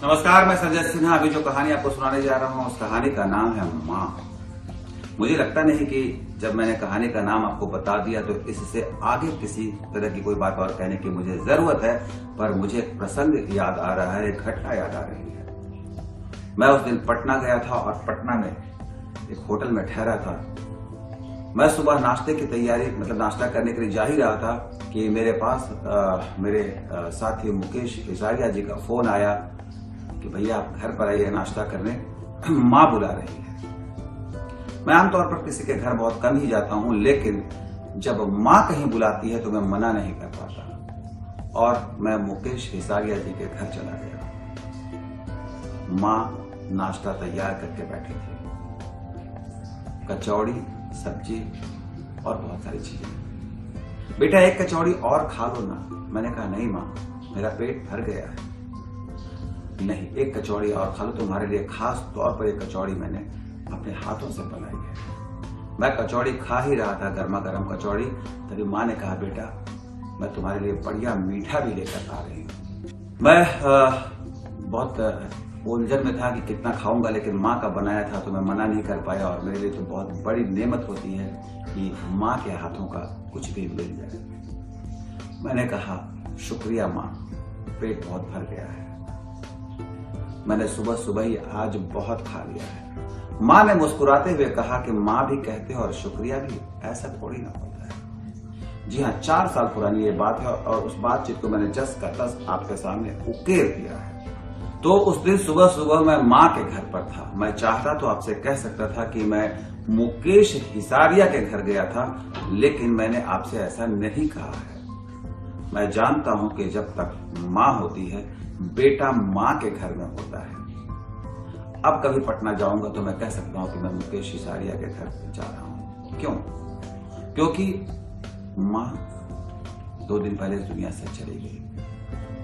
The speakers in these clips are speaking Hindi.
नमस्कार, मैं संजय सिन्हा। अभी जो कहानी आपको सुनाने जा रहा हूँ उस कहानी का नाम है माँ। मुझे लगता नहीं कि जब मैंने कहानी का नाम आपको बता दिया तो इससे आगे किसी तरह की कोई बात और कहने की मुझे जरूरत है, पर मुझे एक प्रसंग याद आ रहा है, एक घटना याद आ रही है। मैं उस दिन पटना गया था और पटना में एक होटल में ठहरा था। मैं सुबह नाश्ते की तैयारी नाश्ता करने के लिए जा ही रहा था कि मेरे पास मेरे साथी मुकेश हिसारिया जी का फोन आया कि भैया आप घर पर आइए नाश्ता करने, माँ बुला रही है। मैं आमतौर पर किसी के घर बहुत कम ही जाता हूँ, लेकिन जब माँ कहीं बुलाती है तो मैं मना नहीं कर पाता और मैं मुकेश हिसारिया जी के घर चला गया। माँ नाश्ता तैयार करके बैठी थी, कचौड़ी, सब्जी और बहुत सारी चीजें। बेटा एक कचौड़ी और खा लो ना। मैंने कहा नहीं माँ, मेरा पेट भर गया है। नहीं, एक कचौड़ी और खा लो, तुम्हारे लिए खास तौर पर एक कचौड़ी मैंने अपने हाथों से बनाई है। मैं कचौड़ी खा ही रहा था, गर्मा गर्म कचौड़ी, तभी माँ ने कहा बेटा मैं तुम्हारे लिए बढ़िया मीठा भी लेकर आ रही हूँ। मैं बहुत उलझन में था कि कितना खाऊंगा, लेकिन माँ का बनाया था तो मैं मना नहीं कर पाया और मेरे लिए तो बहुत बड़ी नेमत होती है कि माँ के हाथों का कुछ भी मिल जाए। मैंने कहा शुक्रिया माँ, पेट बहुत भर गया है, मैंने सुबह सुबह ही आज बहुत खा लिया है। माँ ने मुस्कुराते हुए कहा कि माँ भी कहते हैं और शुक्रिया भी, ऐसा थोड़ी ना होता है। जी हाँ, 4 साल पुरानी ये बात है और उस बातचीत को मैंने जस का तस आपके सामने उकेर दिया है। तो उस दिन सुबह सुबह मैं माँ के घर पर था। मैं चाहता तो आपसे कह सकता था कि मैं मुकेश हिसारिया के घर गया था, लेकिन मैंने आपसे ऐसा नहीं कहा है। मैं जानता हूं कि जब तक माँ होती है बेटा माँ के घर में होता है। अब कभी पटना जाऊंगा तो मैं कह सकता हूं कि मैं मुकेश हिसारिया के घर जा रहा हूं। क्यों? क्योंकि माँ 2 दिन पहले इस दुनिया से चली गई,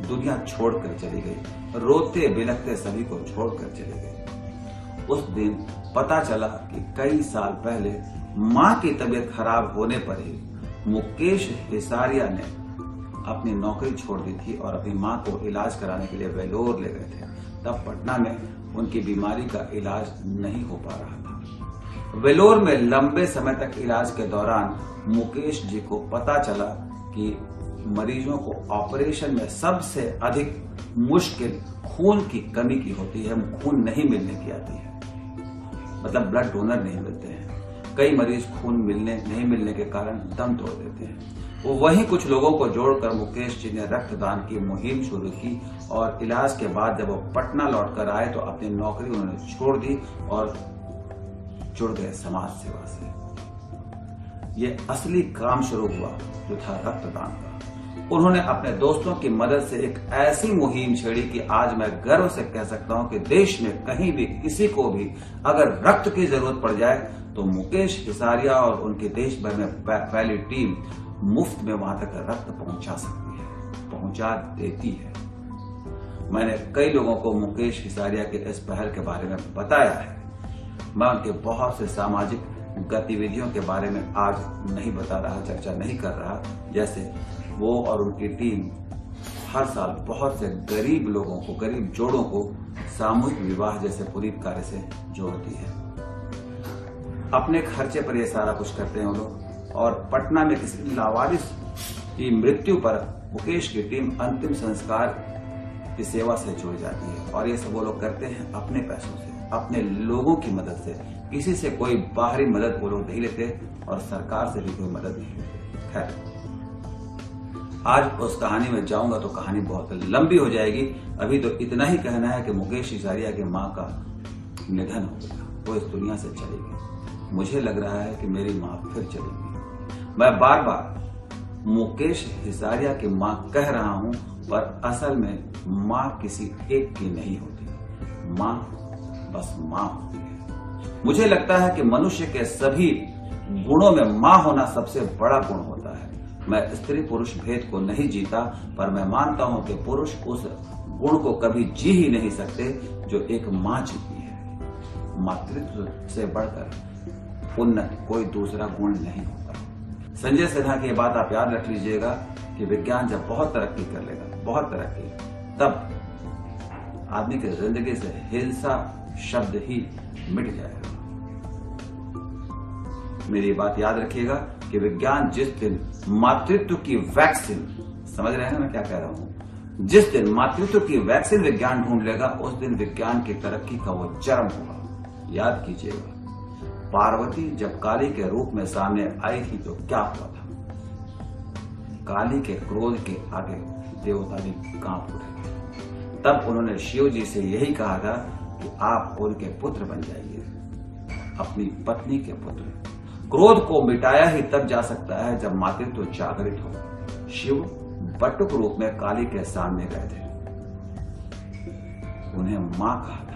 दुनिया छोड़कर चली गई, रोते बिलखते सभी को छोड़कर चली गई। उस दिन पता चला कि कई साल पहले माँ की तबीयत खराब होने पर ही मुकेश हिसारिया ने अपनी नौकरी छोड़ दी थी और अपनी माँ को इलाज कराने के लिए वेलोर ले गए थे। तब पटना में उनकी बीमारी का इलाज नहीं हो पा रहा था। वेलोर में लंबे समय तक इलाज के दौरान मुकेश जी को पता चला कि मरीजों को ऑपरेशन में सबसे अधिक मुश्किल खून की कमी की होती है, खून नहीं मिलने की आती है, मतलब ब्लड डोनर नहीं मिलते हैं। कई मरीज खून नहीं मिलने के कारण दम तोड़ देते हैं। वो वहीं कुछ लोगों को जोड़कर मुकेश जी ने रक्तदान की मुहिम शुरू की और इलाज के बाद जब वो पटना लौटकर आए तो अपनी नौकरी उन्होंने छोड़ दी और जुड़ गए समाज सेवा से। ये असली काम शुरू हुआ जो था रक्तदान का। उन्होंने अपने दोस्तों की मदद से एक ऐसी मुहिम छेड़ी कि आज मैं गर्व से कह सकता हूं कि देश में कहीं भी किसी को भी अगर रक्त की जरूरत पड़ जाए तो मुकेश हिसारिया और उनकी देश भर में फैली टीम मुफ्त में वहां तक रक्त पहुंचा सकती है, पहुंचा देती है। मैंने कई लोगों को मुकेश हिसारिया के इस पहल के बारे में बताया है। मैं उनके बहुत से सामाजिक गतिविधियों के बारे में आज नहीं बता रहा, चर्चा नहीं कर रहा। जैसे वो और उनकी टीम हर साल बहुत से गरीब लोगों को, गरीब जोड़ों को सामूहिक विवाह जैसे पुनीत कार्य से जोड़ती है। अपने खर्चे पर ये सारा कुछ करते हैं वो लोग। और पटना में किसी लावारिस की मृत्यु पर मुकेश की टीम अंतिम संस्कार की सेवा से जुड़ जाती है और ये सब वो लोग करते हैं अपने पैसों से, अपने लोगों की मदद से। किसी से कोई बाहरी मदद वो लोग नहीं लेते और सरकार से भी कोई मदद नहीं लेते। खैर, आज उस कहानी में जाऊंगा तो कहानी बहुत लंबी हो जाएगी। अभी तो इतना ही कहना है कि मुकेश हिसारिया की माँ का निधन हो गया, वो इस दुनिया से चली गई। मुझे लग रहा है कि मेरी माँ फिर चलेगी। मैं बार बार मुकेश हिसारिया की माँ कह रहा हूं, पर असल में माँ किसी एक की नहीं होती, माँ बस माँ होती है। मुझे लगता है कि मनुष्य के सभी गुणों में माँ होना सबसे बड़ा गुण होता है। मैं स्त्री पुरुष भेद को नहीं जीता, पर मैं मानता हूं कि पुरुष उस गुण को कभी जी ही नहीं सकते जो एक माँ जीती है। मातृत्व से बढ़कर उन्नत कोई दूसरा गुण नहीं होता। संजय सिन्हा की बात आप याद रख लीजिएगा कि विज्ञान जब बहुत तरक्की कर लेगा, बहुत तरक्की, तब आदमी की जिंदगी से हिंसा शब्द ही मिट जाएगा। मेरी बात याद रखिएगा कि विज्ञान जिस दिन मातृत्व की वैक्सीन, समझ रहे हैं मैं क्या कह रहा हूं, जिस दिन मातृत्व की वैक्सीन विज्ञान ढूंढ लेगा उस दिन विज्ञान की तरक्की का वो चरम होगा। याद कीजिएगा, पार्वती जब काली के रूप में सामने आई थी तो क्या हुआ था? काली के क्रोध के आगे देवता भी कांप उठे। तब उन्होंने शिव जी से यही कहा था कि आप उनके पुत्र बन जाइए, अपनी पत्नी के पुत्र। क्रोध को मिटाया ही तब जा सकता है जब मातृत्व जागृत हो। शिव बटुक रूप में काली के सामने गए थे, उन्हें मां कहा था,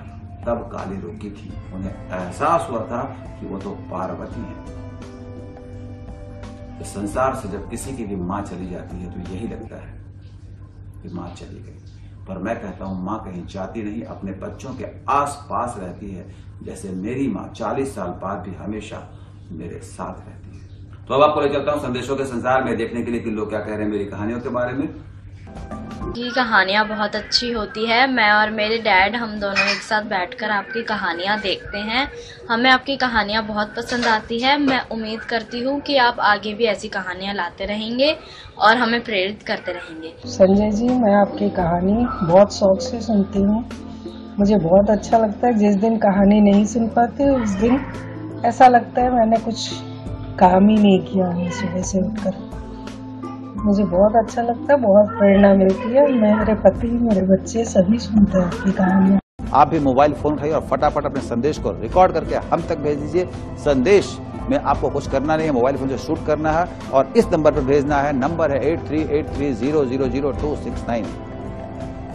तब काली रुकी थी। उन्हें एहसास हुआ था कि वो तो पार्वती है। इस संसार से जब किसी की भी मां चली जाती है तो यही लगता है कि मां चली गई, पर मैं कहता हूं मां कहीं जाती नहीं, अपने बच्चों के आस पास रहती है। जैसे मेरी मां 40 साल बाद भी हमेशा मेरे साथ रहती है। तो अब आपको ले चलता हूं संदेशों के संसार में, देखने के लिए कि लोग क्या कह रहे हैं मेरी कहानियों के बारे में। की कहानियाँ बहुत अच्छी होती है। मैं और मेरे डैड हम दोनों एक साथ बैठकर आपकी कहानियाँ देखते हैं। हमें आपकी कहानियाँ बहुत पसंद आती है। मैं उम्मीद करती हूँ कि आप आगे भी ऐसी कहानियाँ लाते रहेंगे और हमें प्रेरित करते रहेंगे। संजय जी, मैं आपकी कहानी बहुत शौक से सुनती हूँ। मुझे बहुत अच्छा लगता है। जिस दिन कहानी नहीं सुन पाती उस दिन ऐसा लगता है मैंने कुछ काम ही नहीं किया है सुबह से उठकर। मुझे बहुत अच्छा लगता है, बहुत प्रेरणा मिलती है। मेरे पति, मेरे बच्चे सभी सुनते हैं आपकी कहानियाँ। आप भी मोबाइल फोन उठाइए और फटाफट अपने संदेश को रिकॉर्ड करके हम तक भेज दीजिए। संदेश में आपको कुछ करना नहीं है, मोबाइल फोन से शूट करना है और इस नंबर पर भेजना है। नंबर है 8383000269।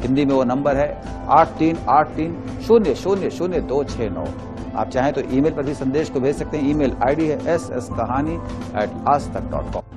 हिंदी में वो नंबर है 8383000269। आप चाहें तो ईमेल पर भी संदेश को भेज सकते हैं। ईमेल आईडी है sskahani@aajtak.com।